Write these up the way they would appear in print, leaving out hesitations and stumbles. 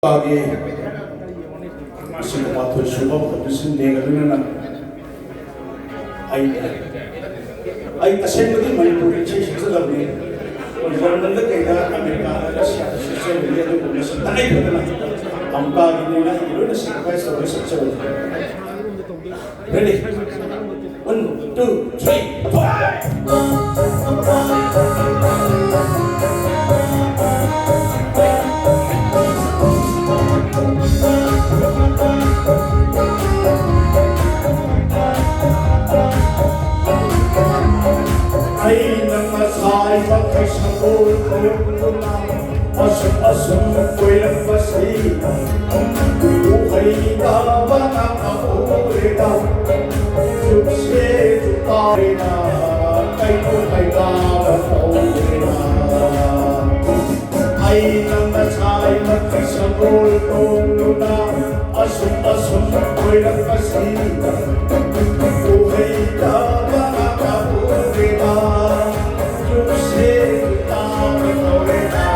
Bagi singapatu subah produsen dengan ai tasen bagi manipur ci sesudah ni orang mana kaya Amerika ada siapa sosial media tu punya setai betul ampa ini lah itu dah sampai sampai sosial ready 1 2 3 Asum kuilang pasti, buhay ka ba ng kaulita? Sukse tutari na, kay ka matawin na. Ay nang nasay magkisagol kong luna, asum kuilang pasti, buhay ka ba ng kaulita? Sukse tutari na.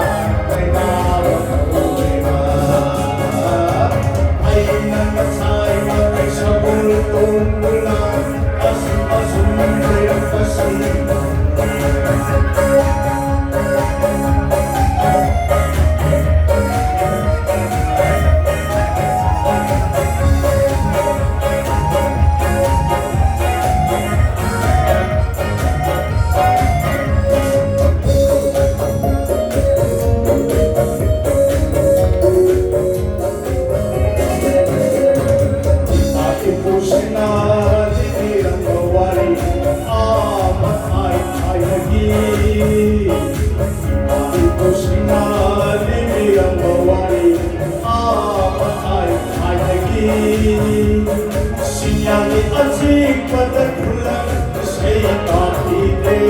Sinyali azik pada bulan saya tahide.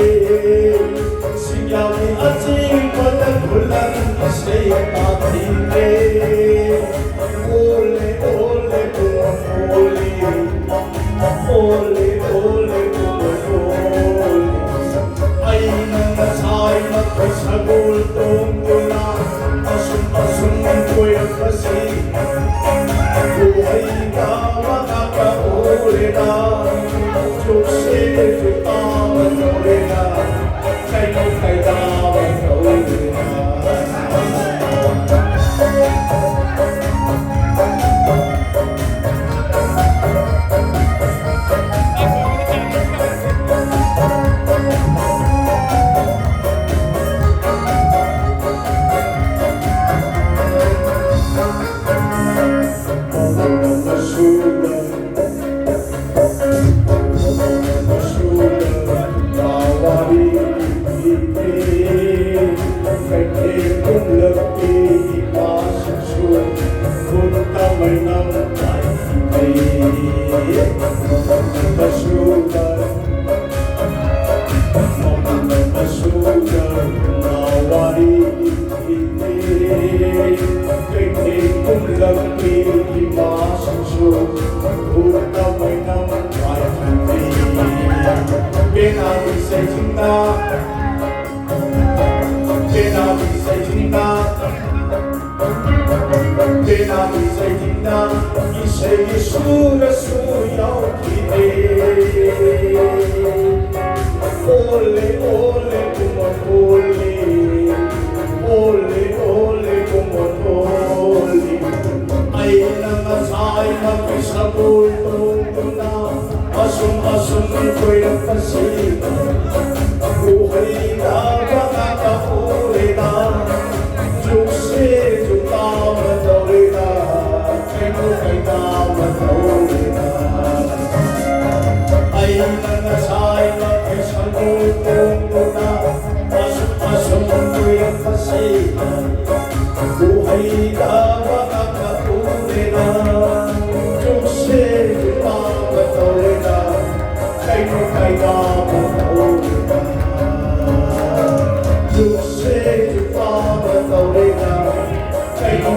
Sinyali azik pada bulan saya tahide. Ole ole ole ole ole ole. Aina nasay magkasagol tungkula asum ko'y kasi. Buhay ka makakaulina, Diyos'e tutaman ulina, kayo dapat kaulina. Asum ko'y nagpasi, buhay ka ba nakakaulina? Diyos'e tutaman ulina, kayo dapat kaulina. Ay nanasay magkasagol tungkula, asum ko'y nagpasi, buhay ka ba nakakaulina? Diyos'e tutaman ulina, kayo dapat kaulina. Diyos'e tutaman ulina, kayo